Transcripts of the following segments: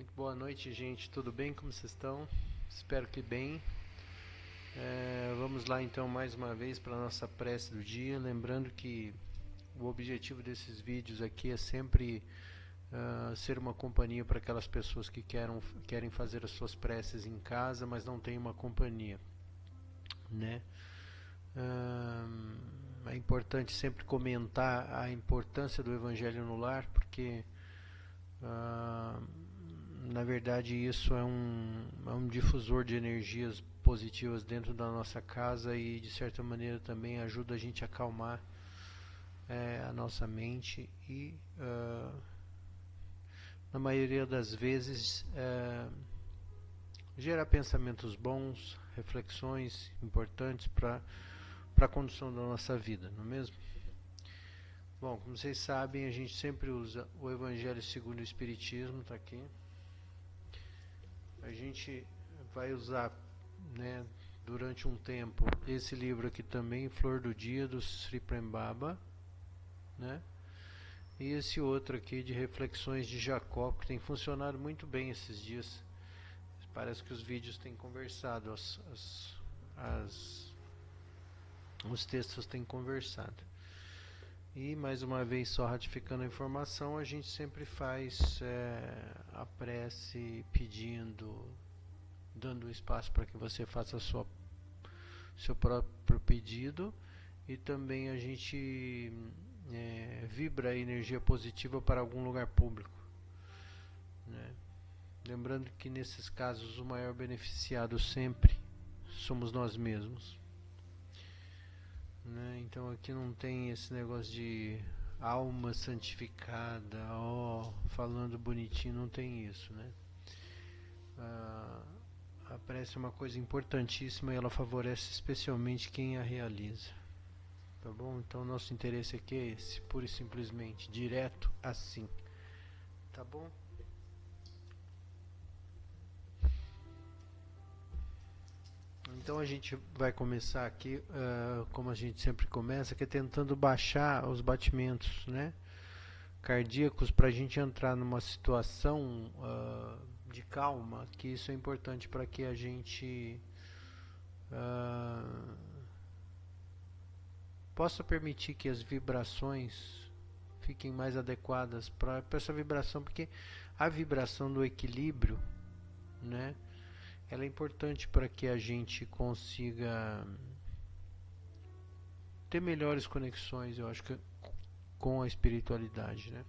Muito boa noite, gente. Tudo bem? Como vocês estão? Espero que bem. Vamos lá então mais uma vez para a nossa prece do dia. Lembrando que o objetivo desses vídeos aqui é sempre ser uma companhia para aquelas pessoas que querem fazer as suas preces em casa, mas não tem uma companhia, né? É importante sempre comentar a importância do Evangelho no lar, porque na verdade isso é um difusor de energias positivas dentro da nossa casa e de certa maneira também ajuda a gente a acalmar a nossa mente e na maioria das vezes gerar pensamentos bons, reflexões importantes para a condução da nossa vida, não é mesmo? Bom, como vocês sabem, a gente sempre usa o Evangelho segundo o Espiritismo, está aqui. A gente vai usar, né, durante um tempo esse livro aqui também, Flor do Dia, do Sri Prem Baba, né? E esse outro aqui de Reflexões de Jacó, que tem funcionado muito bem esses dias. Parece que os vídeos têm conversado, os textos têm conversado. E mais uma vez, só ratificando a informação, a gente sempre faz a prece pedindo, dando espaço para que você faça seu próprio pedido, e também a gente vibra a energia positiva para algum lugar público, né? Lembrando que nesses casos o maior beneficiado sempre somos nós mesmos, né? Então aqui não tem esse negócio de alma santificada, falando bonitinho, não tem isso, né? A prece é uma coisa importantíssima e ela favorece especialmente quem a realiza, tá bom? Então nosso interesse aqui é esse, pura e simplesmente, direto assim, tá bom? Então a gente vai começar aqui, como a gente sempre começa, que é tentando baixar os batimentos, né, cardíacos, para a gente entrar numa situação de calma, que isso é importante para que a gente possa permitir que as vibrações fiquem mais adequadas para essa vibração, porque a vibração do equilíbrio, né, ela é importante para que a gente consiga ter melhores conexões, eu acho que com a espiritualidade, né?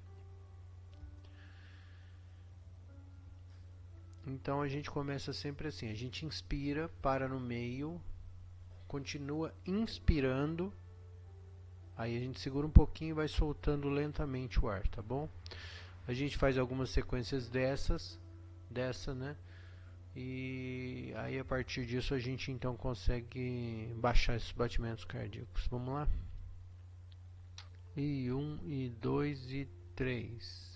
Então a gente começa sempre assim, a gente inspira, para no meio, continua inspirando, aí a gente segura um pouquinho e vai soltando lentamente o ar, tá bom? A gente faz algumas sequências dessa, né? E aí a partir disso a gente então consegue baixar esses batimentos cardíacos. Vamos lá? E 1, e 2, e 3.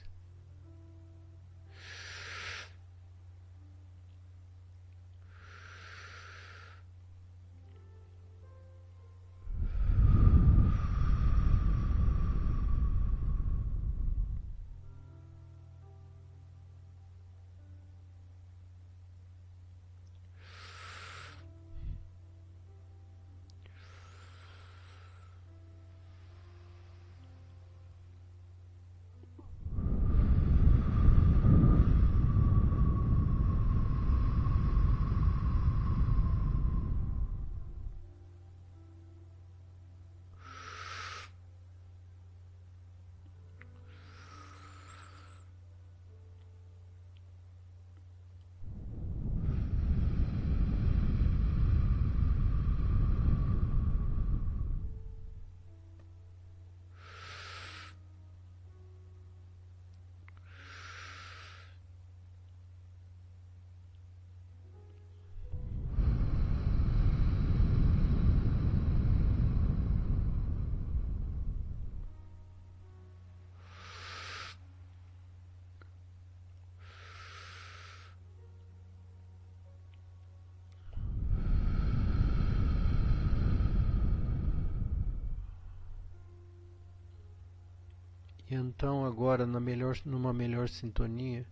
E então agora numa melhor sintonia,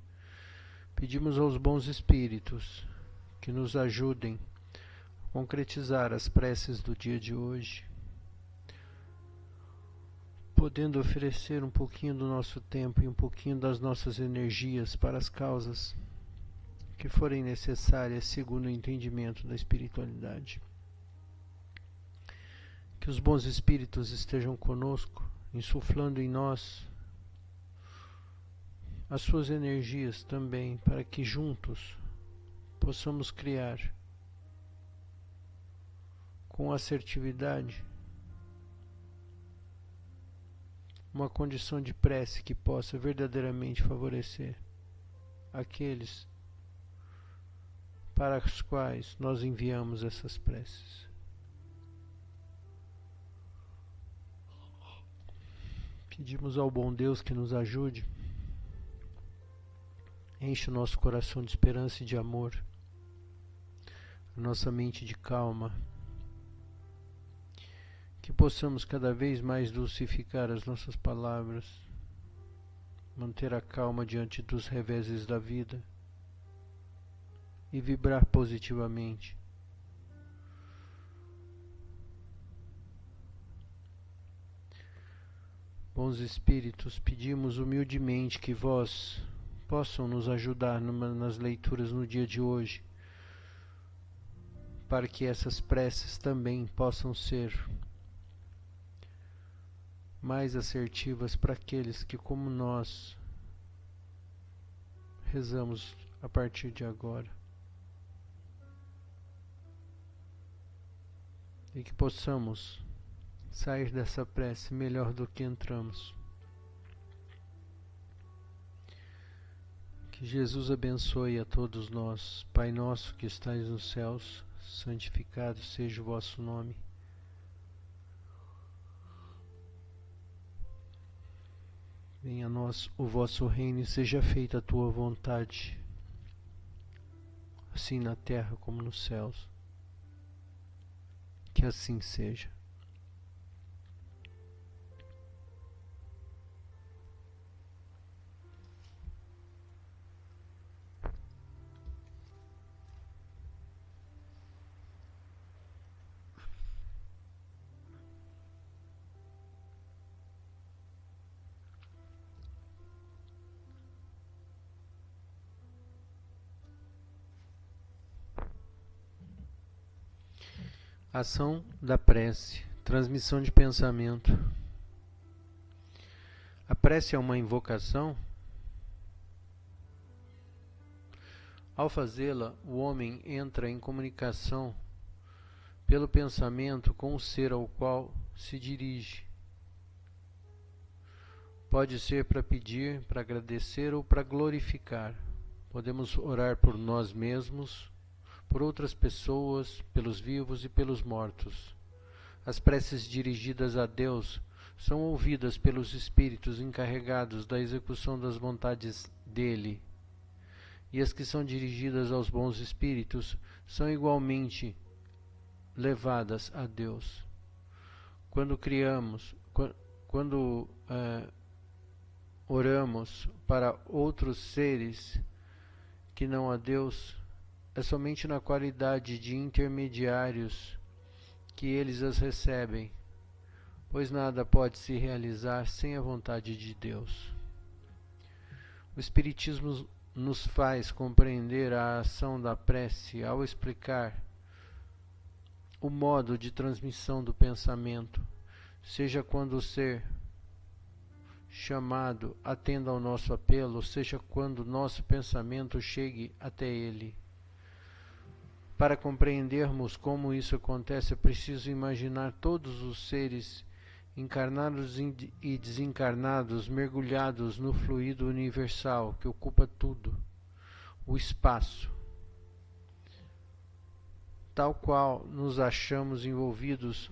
Pedimos aos bons espíritos que nos ajudem a concretizar as preces do dia de hoje, podendo oferecer um pouquinho do nosso tempo e um pouquinho das nossas energias para as causas que forem necessárias segundo o entendimento da espiritualidade. Que os bons espíritos estejam conosco, insuflando em nós as suas energias também, para que juntos possamos criar com assertividade uma condição de prece que possa verdadeiramente favorecer aqueles para os quais nós enviamos essas preces. Pedimos ao bom Deus que nos ajude, enche o nosso coração de esperança e de amor, a nossa mente de calma, que possamos cada vez mais dulcificar as nossas palavras, manter a calma diante dos reveses da vida e vibrar positivamente. Bons espíritos, pedimos humildemente que vós possam nos ajudar nas leituras no dia de hoje, para que essas preces também possam ser mais assertivas para aqueles que, como nós, rezamos a partir de agora. E que possamos sair dessa prece melhor do que entramos. Que Jesus abençoe a todos nós. Pai nosso que estais nos céus, santificado seja o vosso nome. Venha a nós o vosso reino e seja feita a tua vontade, assim na terra como nos céus. Que assim seja. Ação da prece, transmissão de pensamento. A prece é uma invocação? Ao fazê-la, o homem entra em comunicação pelo pensamento com o ser ao qual se dirige. Pode ser para pedir, para agradecer ou para glorificar. Podemos orar por nós mesmos, por outras pessoas, pelos vivos e pelos mortos. As preces dirigidas a Deus são ouvidas pelos espíritos encarregados da execução das vontades dele, e as que são dirigidas aos bons espíritos são igualmente levadas a Deus. Quando oramos para outros seres que não a Deus, é somente na qualidade de intermediários que eles as recebem, pois nada pode se realizar sem a vontade de Deus. O Espiritismo nos faz compreender a ação da prece ao explicar o modo de transmissão do pensamento, seja quando o ser chamado atenda ao nosso apelo, seja quando nosso pensamento chegue até ele. Para compreendermos como isso acontece, é preciso imaginar todos os seres encarnados e desencarnados mergulhados no fluido universal que ocupa tudo, o espaço. Tal qual nos achamos envolvidos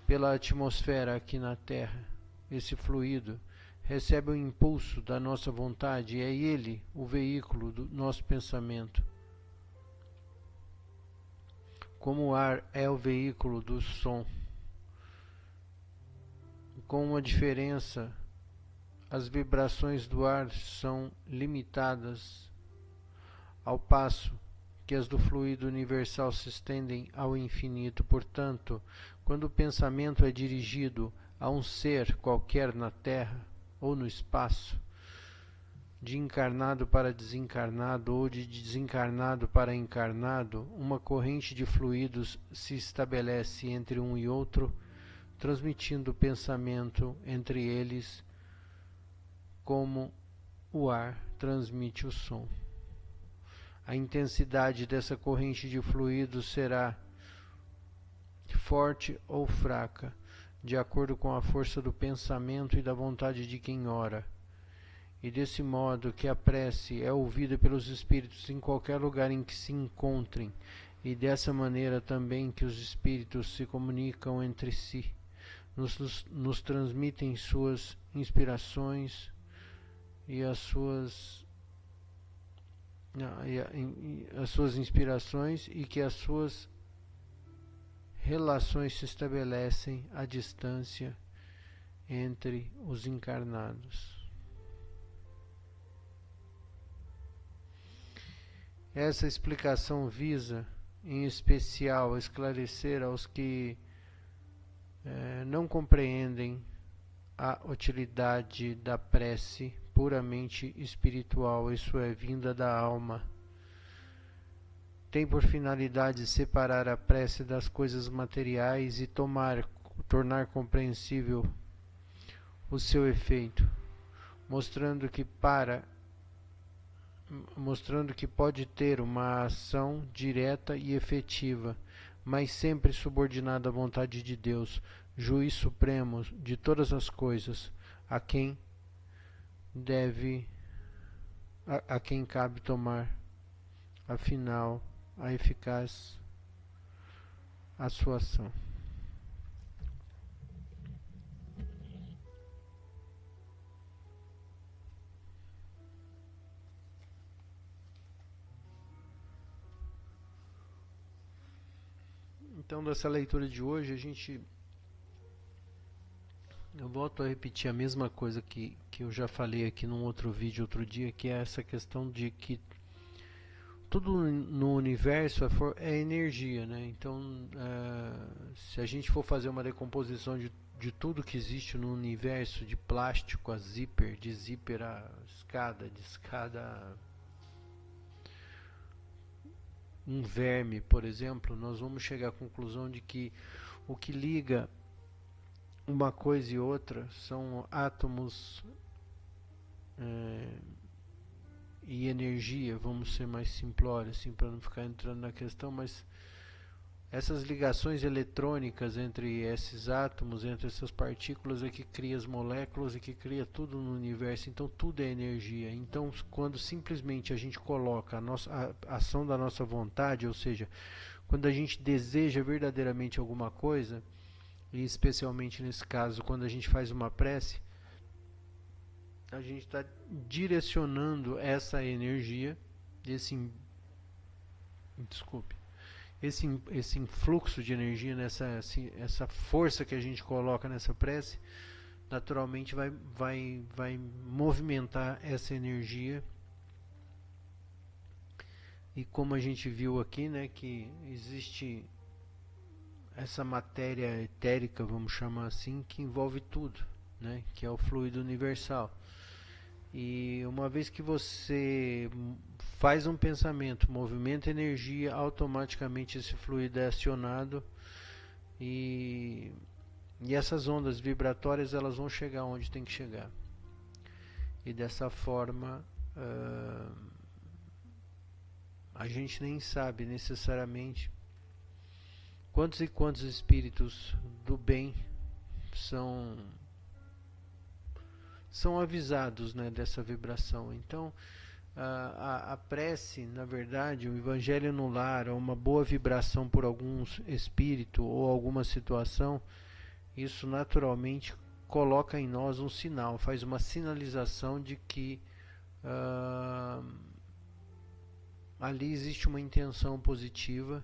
pela atmosfera aqui na Terra, esse fluido recebe o impulso da nossa vontade e é ele o veículo do nosso pensamento. Como o ar é o veículo do som, com uma diferença, as vibrações do ar são limitadas ao passo que as do fluido universal se estendem ao infinito. Portanto, quando o pensamento é dirigido a um ser qualquer na Terra ou no espaço, de encarnado para desencarnado ou de desencarnado para encarnado, uma corrente de fluidos se estabelece entre um e outro, transmitindo o pensamento entre eles como o ar transmite o som. A intensidade dessa corrente de fluidos será forte ou fraca, de acordo com a força do pensamento e da vontade de quem ora. E desse modo que a prece é ouvida pelos espíritos em qualquer lugar em que se encontrem, e dessa maneira também que os espíritos se comunicam entre si, nos transmitem suas inspirações e as suas inspirações, e que as suas relações se estabelecem à distância entre os encarnados. Essa explicação visa, em especial, esclarecer aos que não compreendem a utilidade da prece puramente espiritual, isso é, vinda da alma. Tem por finalidade separar a prece das coisas materiais e tornar compreensível o seu efeito, mostrando que pode ter uma ação direta e efetiva, mas sempre subordinada à vontade de Deus, juiz supremo de todas as coisas, a quem cabe tomar, afinal, a eficaz a sua ação. Então, dessa leitura de hoje, eu volto a repetir a mesma coisa que eu já falei aqui num outro vídeo outro dia, que é essa questão de que tudo no universo é energia, né? Então, se a gente for fazer uma decomposição de tudo que existe no universo, de plástico a zíper, de zíper a escada, de escada a um verme, por exemplo, nós vamos chegar à conclusão de que o que liga uma coisa e outra são átomos e energia. Vamos ser mais simplórios assim, para não ficar entrando na questão, mas essas ligações eletrônicas entre esses átomos, entre essas partículas, é que cria as moléculas e que cria tudo no universo. Então tudo é energia. Então, quando simplesmente a gente coloca a ação da nossa vontade, ou seja, quando a gente deseja verdadeiramente alguma coisa, e especialmente nesse caso, quando a gente faz uma prece, a gente está direcionando essa energia, esse influxo de energia, essa força que a gente coloca nessa prece, naturalmente vai movimentar essa energia. E como a gente viu aqui, né, que existe essa matéria etérica, vamos chamar assim, que envolve tudo, né, que é o fluido universal. E uma vez que você faz um pensamento, movimenta energia, automaticamente esse fluido é acionado e essas ondas vibratórias, elas vão chegar onde tem que chegar. E dessa forma a gente nem sabe necessariamente quantos e quantos espíritos do bem são avisados, né, dessa vibração. Então, a prece, na verdade, o evangelho no lar, uma boa vibração por algum espírito ou alguma situação, isso naturalmente coloca em nós um sinal, faz uma sinalização de que ali existe uma intenção positiva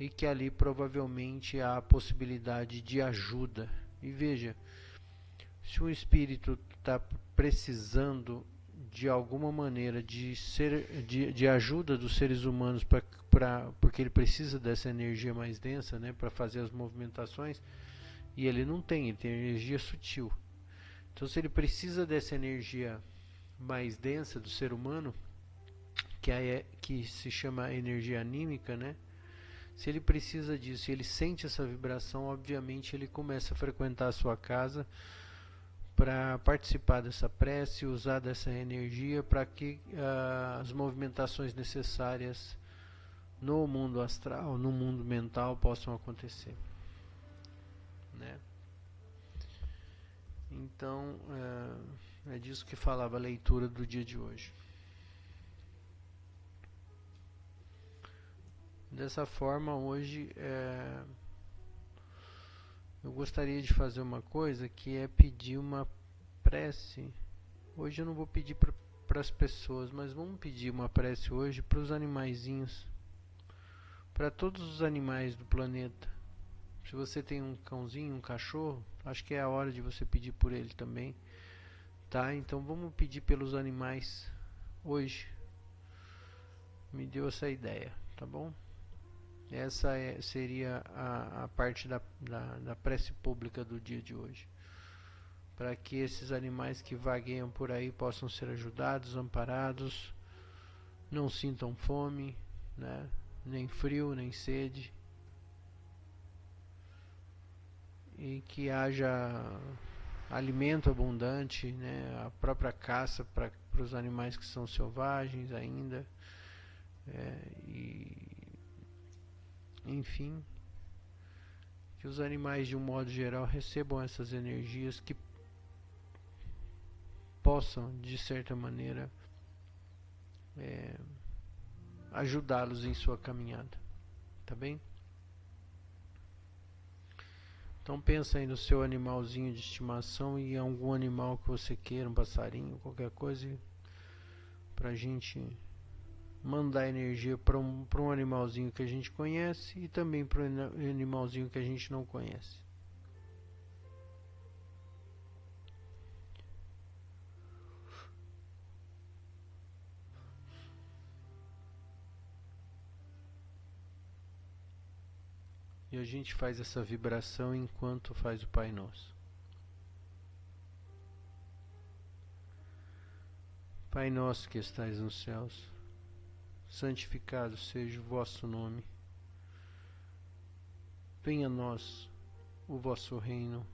e que ali provavelmente há a possibilidade de ajuda. E veja, se um espírito está precisando de alguma maneira de ajuda dos seres humanos porque ele precisa dessa energia mais densa, né, para fazer as movimentações, e ele não tem, ele tem energia sutil. Então se ele precisa dessa energia mais densa do ser humano, que se chama energia anímica, né? Se ele precisa disso, ele sente essa vibração, obviamente ele começa a frequentar a sua casa para participar dessa prece, usar dessa energia para que as movimentações necessárias no mundo astral, no mundo mental possam acontecer, né? Então é disso que falava a leitura do dia de hoje. Dessa forma, hoje eu gostaria de fazer uma coisa, que é pedir uma prece. Hoje eu não vou pedir para as pessoas, mas vamos pedir uma prece hoje para os animaizinhos, para todos os animais do planeta. Se você tem um cãozinho, um cachorro, acho que é a hora de você pedir por ele também, tá? Então vamos pedir pelos animais hoje. Me deu essa ideia, tá bom? Essa seria a parte da prece pública do dia de hoje, para que esses animais que vagueiam por aí possam ser ajudados, amparados, não sintam fome, né? Nem frio, nem sede, e que haja alimento abundante, né? A própria caça para os animais que são selvagens ainda, enfim, que os animais de um modo geral recebam essas energias que possam, de certa maneira, ajudá-los em sua caminhada, tá bem? Então pensa aí no seu animalzinho de estimação e algum animal que você queira, um passarinho, qualquer coisa, pra gente mandar energia para um animalzinho que a gente conhece e também para um animalzinho que a gente não conhece. E a gente faz essa vibração enquanto faz o Pai Nosso. Pai nosso que estais nos céus, santificado seja o vosso nome. Venha a nós o vosso reino.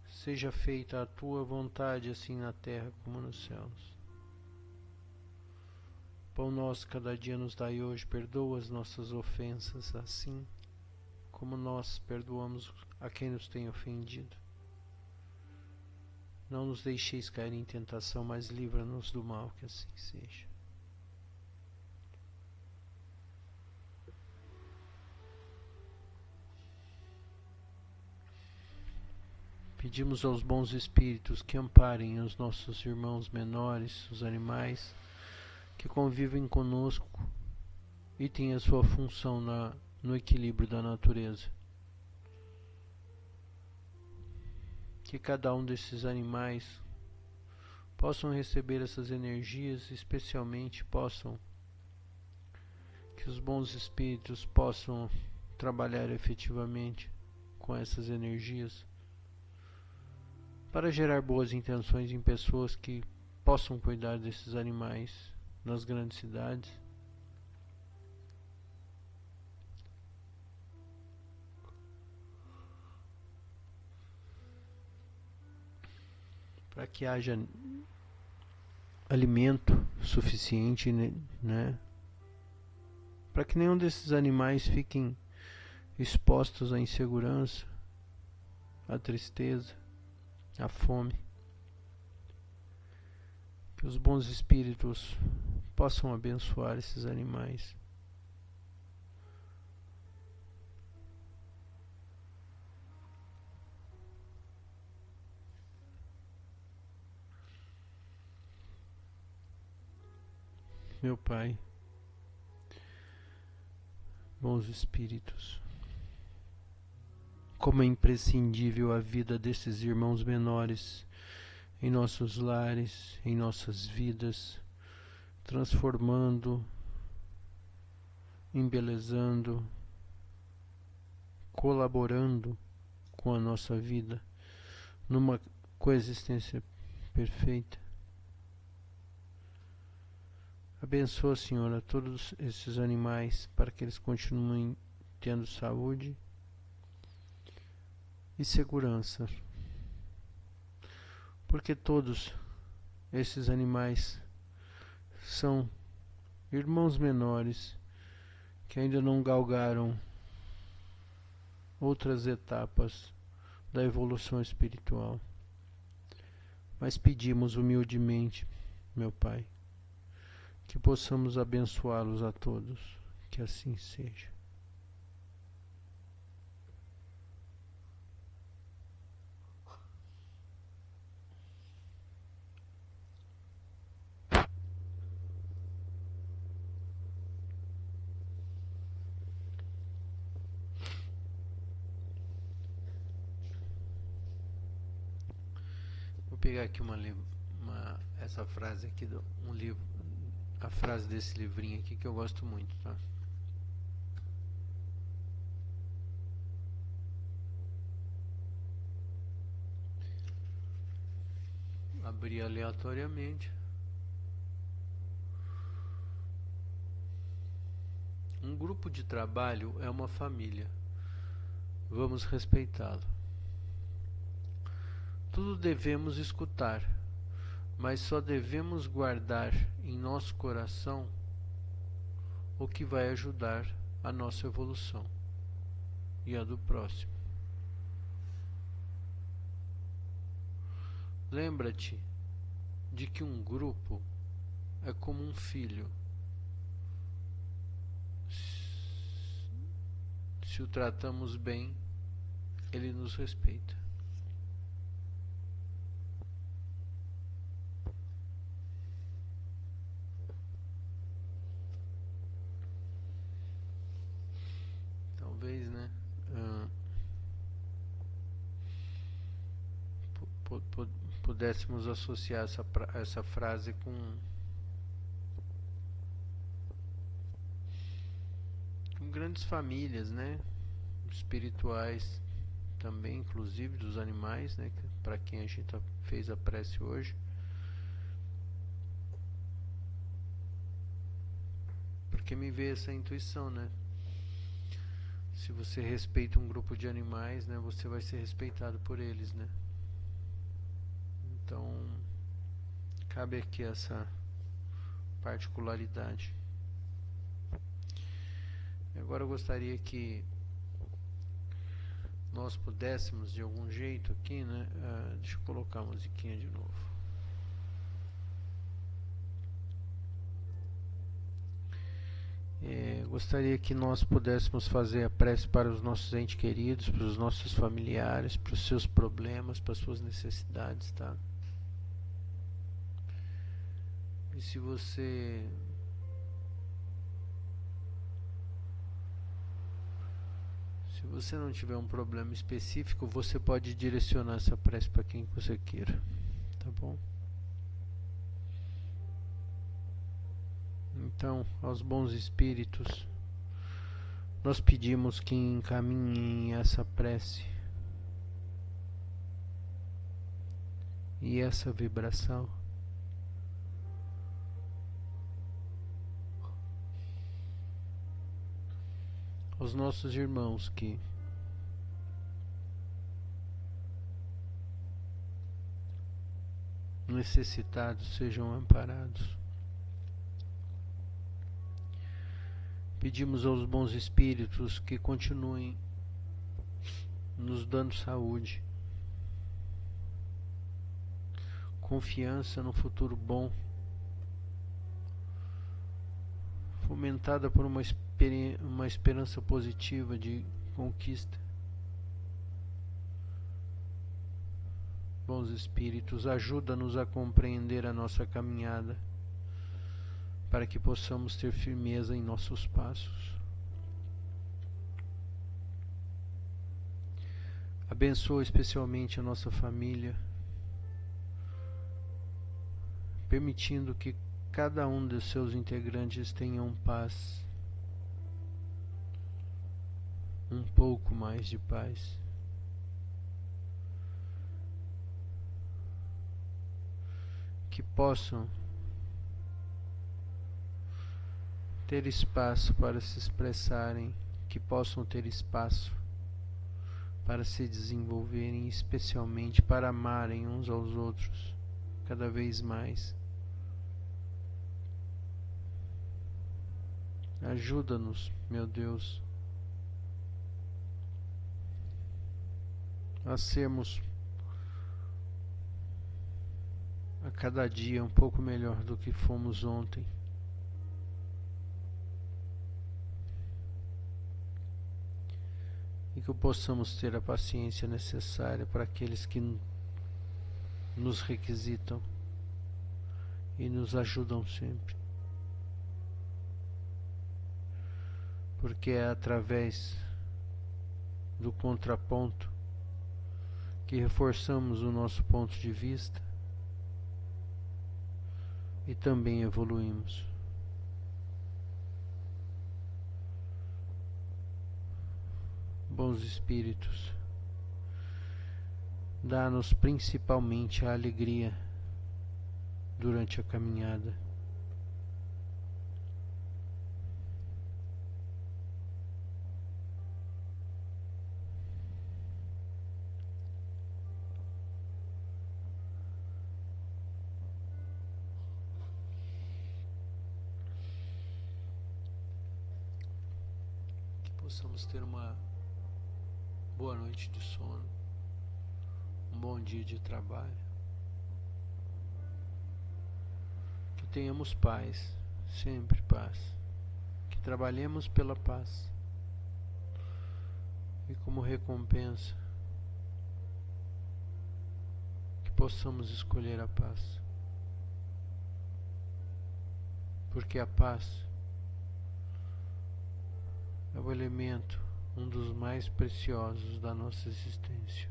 Seja feita a tua vontade, assim na terra como nos céus. Pão nosso cada dia nos dai hoje, perdoa as nossas ofensas, assim como nós perdoamos a quem nos tem ofendido. Não nos deixeis cair em tentação, mas livra-nos do mal, que assim seja. Pedimos aos bons espíritos que amparem os nossos irmãos menores, os animais, que convivem conosco e têm a sua função no equilíbrio da natureza. Que cada um desses animais possam receber essas energias, especialmente que os bons espíritos possam trabalhar efetivamente com essas energias para gerar boas intenções em pessoas que possam cuidar desses animais nas grandes cidades. Para que haja alimento suficiente, né? Para que nenhum desses animais fiquem expostos à insegurança, à tristeza, à fome. Que os bons espíritos possam abençoar esses animais. Meu Pai, bons espíritos, como é imprescindível a vida desses irmãos menores em nossos lares, em nossas vidas, transformando, embelezando, colaborando com a nossa vida numa coexistência perfeita. Abençoa, Senhor, a todos esses animais para que eles continuem tendo saúde e segurança, porque todos esses animais são irmãos menores que ainda não galgaram outras etapas da evolução espiritual. Mas pedimos humildemente, meu Pai, que possamos abençoá-los a todos, que assim seja. Vou pegar aqui essa frase aqui do um livro, a frase desse livrinho aqui que eu gosto muito, tá? Abri aleatoriamente. Um grupo de trabalho é uma família. Vamos respeitá-lo. Tudo devemos escutar, mas só devemos guardar em nosso coração o que vai ajudar a nossa evolução e a do próximo. Lembra-te de que um grupo é como um filho. Se o tratamos bem, ele nos respeita. Talvez, né? Pudéssemos associar essa frase com grandes famílias, né? Espirituais também, inclusive dos animais, né? Para quem a gente fez a prece hoje. Porque me veio essa intuição, né? Se você respeita um grupo de animais, né? Você vai ser respeitado por eles, né? Então, cabe aqui essa particularidade. Agora eu gostaria que nós pudéssemos de algum jeito aqui, né? Deixa eu colocar a musiquinha de novo. Gostaria que nós pudéssemos fazer a prece para os nossos entes queridos, para os nossos familiares, para os seus problemas, para as suas necessidades, tá? E se você não tiver um problema específico, você pode direcionar essa prece para quem você queira, tá bom? Então, aos bons espíritos, nós pedimos que encaminhem essa prece e essa vibração aos nossos irmãos que necessitados sejam amparados. Pedimos aos bons espíritos que continuem nos dando saúde, confiança no futuro bom, fomentada por uma esperança positiva de conquista. Bons espíritos, ajuda-nos a compreender a nossa caminhada, para que possamos ter firmeza em nossos passos. Abençoa especialmente a nossa família, permitindo que cada um dos seus integrantes tenham paz, um pouco mais de paz. Que possam ter espaço para se expressarem, que possam ter espaço para se desenvolverem, especialmente para amarem uns aos outros cada vez mais. Ajuda-nos, meu Deus, a sermos a cada dia um pouco melhor do que fomos ontem. E que possamos ter a paciência necessária para aqueles que nos requisitam e nos ajudam sempre. Porque é através do contraponto que reforçamos o nosso ponto de vista e também evoluímos. Bons espíritos, dá-nos principalmente a alegria durante a caminhada. Que possamos ter uma boa noite de sono, um bom dia de trabalho. Que tenhamos paz, sempre paz. Que trabalhemos pela paz. E como recompensa, que possamos escolher a paz. Porque a paz é o elemento, um dos mais preciosos da nossa existência.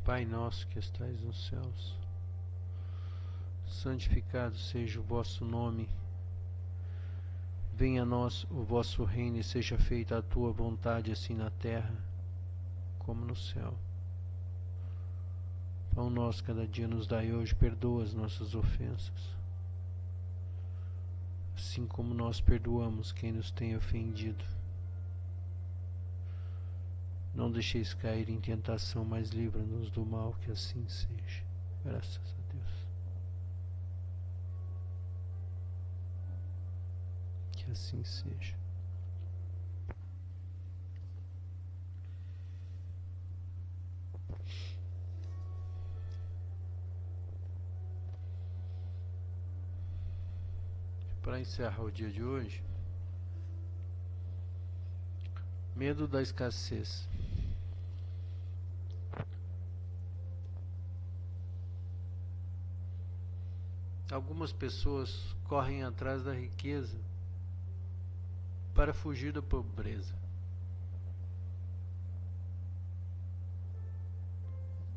Pai nosso que estais nos céus, santificado seja o vosso nome. Venha a nós o vosso reino e seja feita a tua vontade, assim na terra como no céu. Pão nosso cada dia nos dai hoje, perdoa as nossas ofensas, assim como nós perdoamos quem nos tem ofendido. Não deixeis cair em tentação, mas livra-nos do mal, que assim seja. Graças a Deus. Que assim seja. Para encerrar o dia de hoje, medo da escassez. Algumas pessoas correm atrás da riqueza para fugir da pobreza.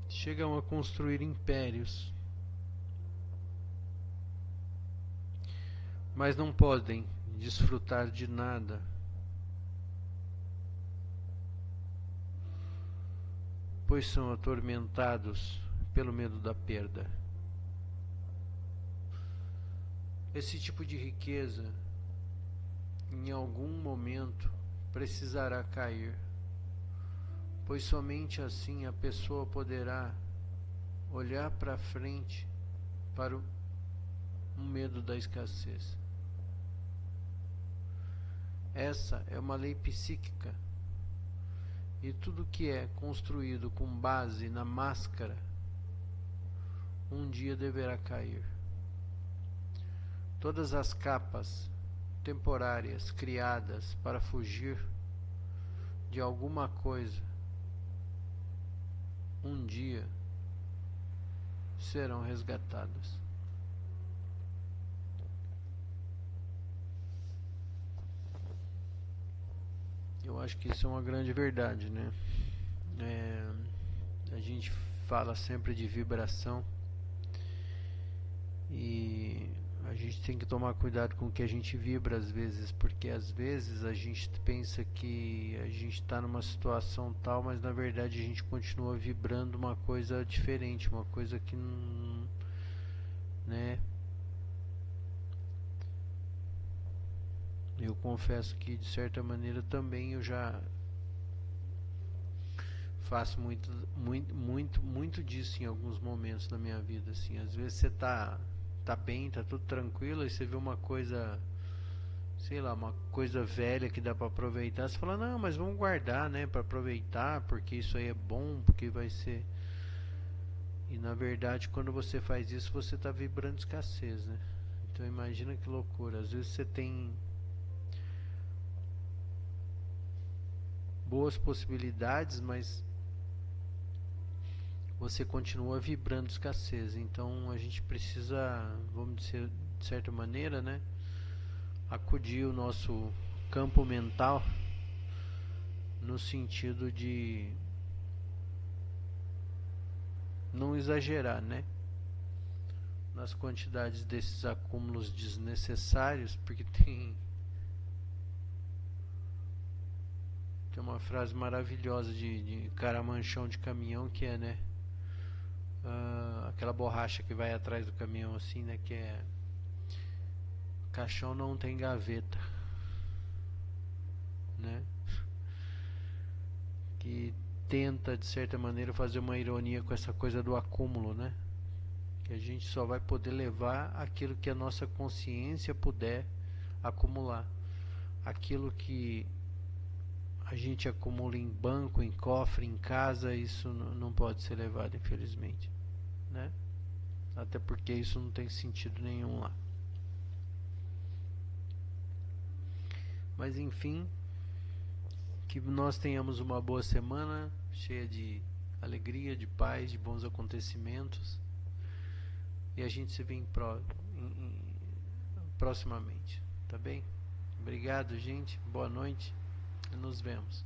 Chegam a construir impérios, mas não podem desfrutar de nada, pois são atormentados pelo medo da perda. Esse tipo de riqueza, em algum momento, precisará cair, pois somente assim a pessoa poderá olhar para frente para o medo da escassez. Essa é uma lei psíquica, e tudo que é construído com base na máscara, um dia deverá cair. Todas as capas temporárias criadas para fugir de alguma coisa, um dia serão resgatadas. Eu acho que isso é uma grande verdade, né? fala sempre de vibração e a gente tem que tomar cuidado com o que a gente vibra às vezes, porque às vezes a gente pensa que a gente está numa situação tal, mas na verdade a gente continua vibrando uma coisa diferente, uma coisa que não, né? Eu confesso que de certa maneira também eu já faço muito disso em alguns momentos da minha vida, assim. Às vezes você tá bem, tá tudo tranquilo, e você vê uma coisa, sei lá, uma coisa velha que dá para aproveitar, você fala: "Não, mas vamos guardar, né, para aproveitar, porque isso aí é bom, porque vai ser". E na verdade, quando você faz isso, você tá vibrando escassez, né? Então imagina que loucura. Às vezes você tem boas possibilidades, mas você continua vibrando escassez. Então a gente precisa, vamos dizer, de certa maneira, né, acudir o nosso campo mental no sentido de não exagerar, né, nas quantidades desses acúmulos desnecessários, porque tem uma frase maravilhosa de caramanchão de caminhão que é, né, aquela borracha que vai atrás do caminhão assim, né, que é: caixão não tem gaveta, né? Que tenta de certa maneira fazer uma ironia com essa coisa do acúmulo, né? Que a gente só vai poder levar aquilo que a nossa consciência puder acumular. Aquilo que a gente acumula em banco, em cofre, em casa, isso não pode ser levado, infelizmente, né? Até porque isso não tem sentido nenhum lá. Mas enfim, que nós tenhamos uma boa semana, cheia de alegria, de paz, de bons acontecimentos. E a gente se vê proximamente, tá bem? Obrigado, gente. Boa noite e nos vemos.